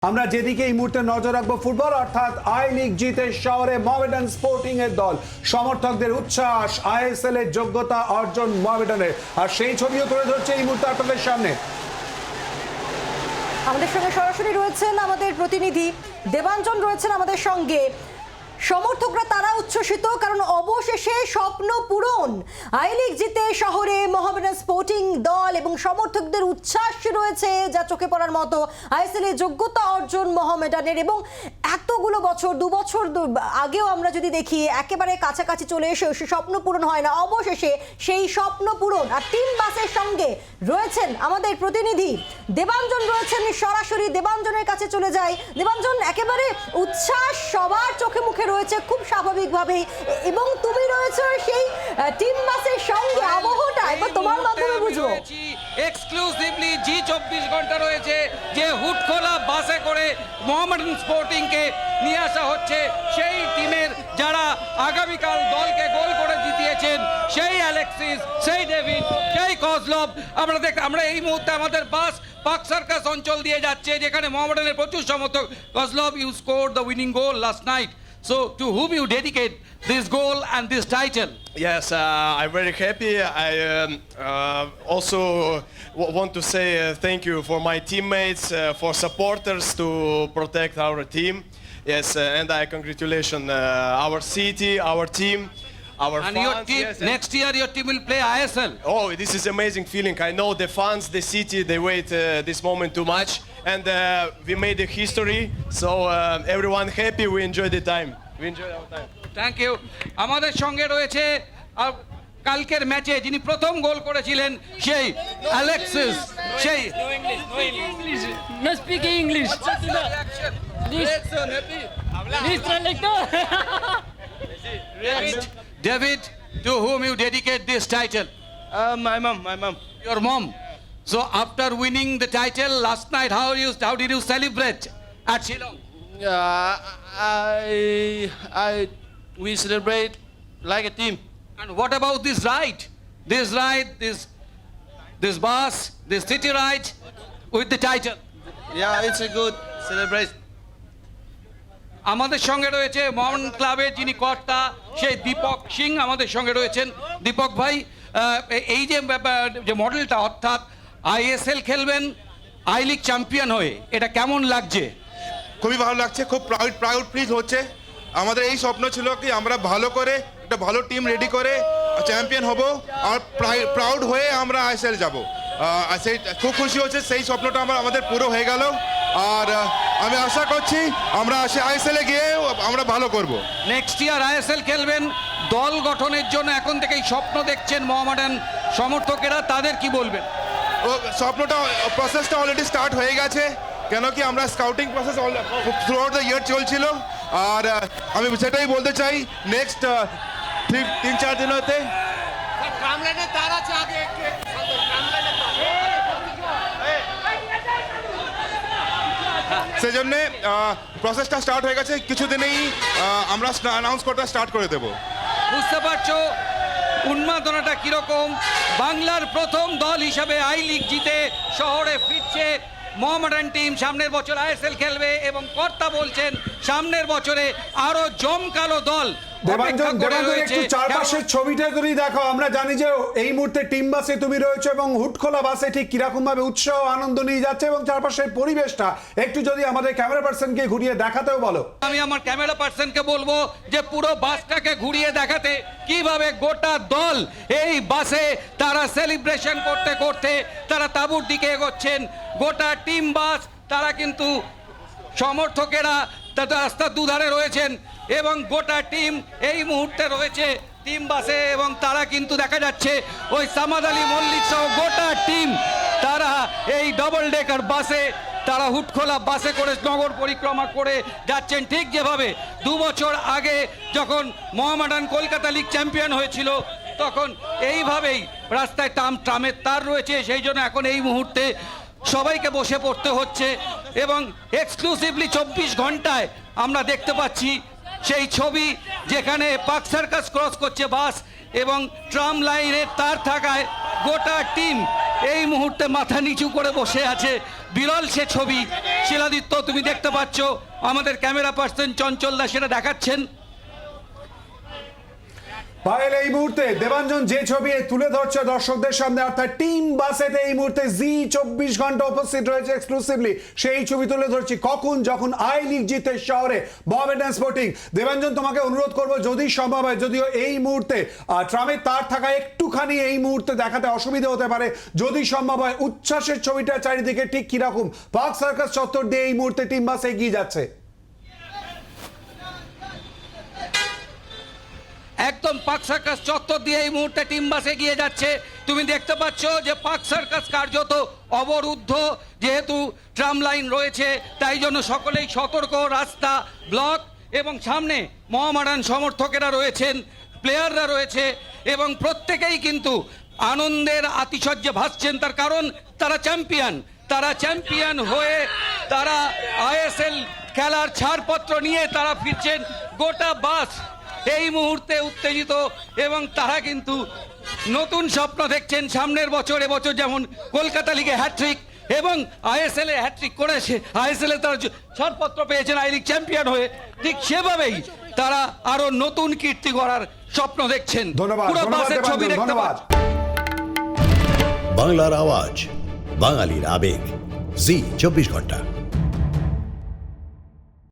আমরা যেদিকে এই মুহূর্তে নজর রাখবো ফুটবল অর্থাৎ আই লিগ জিতে শহরে মোহামেডান স্পোর্টিং এর দল সমর্থকদের উচ্ছ্বাস আইএসএল এর যোগ্যতা অর্জন মোহামেডানের আর সেই ছবিও তুলে ধরছে এই মুহূর্তে আপনাদের সামনে। আমাদের সঙ্গে সরাসরি রয়েছেন আমাদের প্রতিনিধি দেবাঞ্জন রয়েছেন আমাদের সঙ্গে। সমর্থকরা তারা উচ্ছ্বসিত কারণ অবশেষে স্বপ্ন পূরণ। আই লিগ জিতে শহরে মোহামেডান স্পোর্টিং দল এবং সমর্থকদের উচ্ছ্বাস রয়েছে যা চোখে পড়ার মতো। আইএসএল এর যোগ্যতা অর্জন মোহামেডানের এবং এতগুলো বছর 2 বছর আগেও আমরা যদি দেখি একেবারে কাছাকাছি চলে এসেও সে স্বপ্ন পূরণ হয় না, অবশেষে সেই স্বপ্ন পূরণ। আর টিম বাসের সঙ্গে রয়েছেন আমাদের প্রতিনিধি দেবাঞ্জন রয়েছেন সরাসরি। দেবাঞ্জনের কাছে চলে যাই। দেবাঞ্জন, একেবারে উচ্ছ্বাস সবার চোখে মুখে রয়েছে খুব স্বাভাবিকভাবেই এবং তুমি রয়েছে সেই টিম বাসের সঙ্গে। আবহটা এবার তোমার মাধ্যমে বুঝবো। এক্সক্লুসিভলি জি 24 ঘন্টা রয়েছে যে হুটখোলা বাসে করে মোহামেডান স্পোর্টিং কে নিয়ে আসা হচ্ছে সেই টিমের যারা আগামীকাল দলকে গোল করে জিতিয়েছেন, সেই অ্যালেক্সিস, সেই ডেভিড, সেই কজলভ। আমরা এই মুহূর্তে আমাদের বাস পার্ক সার্কাস অঞ্চল দিয়ে যাচ্ছে যেখানে মোহামেডানের প্রচুর সমর্থক। কজলভ, you scored the winning goal last night. So to whom you dedicate this goal and this title? Yes, I'm very happy. I also want to say thank you for my teammates, for supporters to protect our team. Yes, and I congratulate our city, our team, our And fans. your team, Yes, next year your team will play ISL. Oh, this is amazing feeling. I know the fans, the city, they wait this moment too much, and we made a history. So everyone happy. We enjoy the time. We enjoy our time. Thank you. আমাদের সঙ্গে রয়েছে কালকের ম্যাচে যিনি প্রথম গোল করেছিলেন সেই Alexis, সেই No speak English. Please translate. David, to whom you dedicate this title? My mom. Your mom. So after winning the title last night, how did you celebrate at Shillong? We celebrate like a team. And what about this ride? This bus, this city ride with the title? Yeah, it's a good celebration. আমাদের সঙ্গে রয়েছে মোহামেডান ক্লাবের যিনি কর্তা সেই দীপক সিং আমাদের সঙ্গে রয়েছেন। দীপক ভাই, এই যে মডেলটা অর্থাৎ আইএসএল খেলবেন আই লিগ চ্যাম্পিয়ন হয়ে, এটা কেমন লাগছে? খুবই ভালো লাগছে, খুব প্রাউড ফিল হচ্ছে। আমাদের এই স্বপ্ন ছিল কি আমরা ভালো করে একটা ভালো টিম রেডি করে চ্যাম্পিয়ন হব আর প্রাউড হয়ে আমরা আইএসএল যাব। সেই খুব খুশি হচ্ছে, সেই স্বপ্নটা আমাদের পুরো হয়ে গেল। আর আমি আশা করছি আমরা আইএসএলে গিয়ে আমরা ভালো করব। নেক্সট ইয়ার আইএসএল খেলবেন, দল গঠনের জন্য এখন থেকেই স্বপ্ন দেখছেন মোহামেডান সমর্থকেরা, তাদের কি বলবেন? ও স্বপ্নটা প্রসেসটা অলরেডি স্টার্ট হয়ে গেছে, কেন কি আমরা scouting process through out the year চলছিল। আর আমি সেটাই বলতে চাই নেক্সট 3-4 দিন হতে সেই জন্যে প্রসেসটা স্টার্ট হয়ে গেছে। কিছুদিনেই আমরা অ্যানাউন্স করতে স্টার্ট করে দেবো। বুঝতে পারছো উন্মাদনাটা কিরকম? বাংলার প্রথম দল হিসাবে আই লিগ জিতে শহরে ফিরছে মোহামেডান টিম। সামনের বছর আইএসএল খেলবে এবং কর্তা বলছেন সামনের বছরে আরো জমকালো দল দেবাঞ্জন, একটু চারপাশের ছবিটা যদি দেখো, আমরা জানি যে এই মুহূর্তে টিম বাসে তুমি রয়েছো এবং হুটখোলা বাসে ঠিক কিরকম ভাবে উৎসাহ আনন্দ নিয়ে যাচ্ছে এবং চারপাশের পরিবেশটা একটু যদি আমাদের ক্যামেরা পার্সনকে ঘুরিয়ে দেখাতেও বলো। আমি আমার ক্যামেরা পার্সনকে বলবো যে পুরো বাসটাকে ঘুরিয়ে দেখাতে কিভাবে গোটা দল এই বাসে তারা সেলিব্রেশন করতে করতে তারা তাঁবুর দিকে এগোচ্ছেন। গোটা টিম বাস, তারা কিন্তু সমর্থকেরা তাদের রাস্তার দুধারে রয়েছেন এবং গোটা টিম এই মুহূর্তে রয়েছে টিম বাসে এবং তারা কিন্তু দেখা যাচ্ছে ওই সামাদ আলী মল্লিক সহ গোটা টিম তারা এই ডবল ডেকার বাসে, তারা হুটখোলা বাসে করে নগর পরিক্রমা করে যাচ্ছেন। ঠিক যেভাবে 2 বছর আগে যখন মোহামেডান কলকাতা লিগ চ্যাম্পিয়ন হয়েছিল তখন এইভাবেই রাস্তায় ট্রামের তার রয়েছে, সেই জন্য এখন এই মুহূর্তে সবাইকে বসে পড়তে হচ্ছে এবং এক্সক্লুসিভলি 24 ঘন্টায় আমরা দেখতে পাচ্ছি সেই ছবি যেখানে পার্ক সার্কাস ক্রস করছে বাস এবং ট্রাম লাইনের তার থাকায় গোটা টিম এই মুহূর্তে মাথা নিচু করে বসে আছে, বিরল সে ছবি। শিলাদিত্য, তুমি দেখতে পাচ্ছ, আমাদের ক্যামেরা পার্সন চঞ্চল দা সেটা দেখাচ্ছেন। পায়েল, এই মুহূর্তে দেবাঞ্জন যে ছবি তুলে ধরছে দর্শকদের সামনে, অর্থাৎ টিম বাসেতে এই মুহূর্তে জি 24 ঘন্টা উপস্থিত রয়েছে এক্সক্লুসিভলি, সেই ছবি তুলে ধরছি কখন, যখন আই লিগ জিতে শহরে মোহামেডান স্পোর্টিং। দেবাঞ্জন, তোমাকে অনুরোধ করবো যদি সম্ভব হয়, যদিও এই মুহূর্তে ট্রামের তার থাকা একটুখানি এই মুহূর্তে দেখাতে অসুবিধা হতে পারে, যদি সম্ভব হয় উচ্ছ্বাসের ছবিটা চারিদিকে ঠিক কিরকম পার্ক সার্কাস চত্বর দিয়ে এই মুহূর্তে টিম বাস এগিয়ে যাচ্ছে। একদম পার্ক সার্কাস চত্বর দিয়ে এই মুহূর্তে টিম বাস এগিয়ে যাচ্ছে। তুমি দেখতে পাচ্ছ যে পার্ক সার্কাস কার্যত অবরুদ্ধ, যেহেতু ট্রাম লাইন রয়েছে তাই জন্য সকলেই সতর্ক, রাস্তা ব্লক, এবং সামনে মোহামেডান সমর্থকেরা রয়েছেন, প্লেয়াররা রয়েছে, এবং প্রত্যেকেই কিন্তু আনন্দের আতিশয্যে ভাসছেন। তার কারণ তারা চ্যাম্পিয়ন হয়ে তারা আইএসএল খেলার ছাড়পত্র নিয়ে তারা ফিরছেন। গোটা বাস এই মুহূর্তে উত্তেজিত এবং তারা কিন্তু নতুন স্বপ্ন দেখছেন সামনের বছর। এবছর যেমন কলকাতা লিগে হ্যাট্রিক এবং আইএসএল এ হ্যাট্রিক করেছে, আইএসএল এ তারা ছাড়পত্র পেয়েছেন আই লিগ চ্যাম্পিয়ন হয়ে, ঠিক সেভাবেই তারা আরো নতুন কীর্তি গড়ার স্বপ্ন দেখছেন। ধন্যবাদ, পুরো বাসের ছবি দেখতে ধন্যবাদ। পাচ্ছেন। বাংলার আওয়াজ, বাঙালির আবেগ, জি 24 ঘন্টা।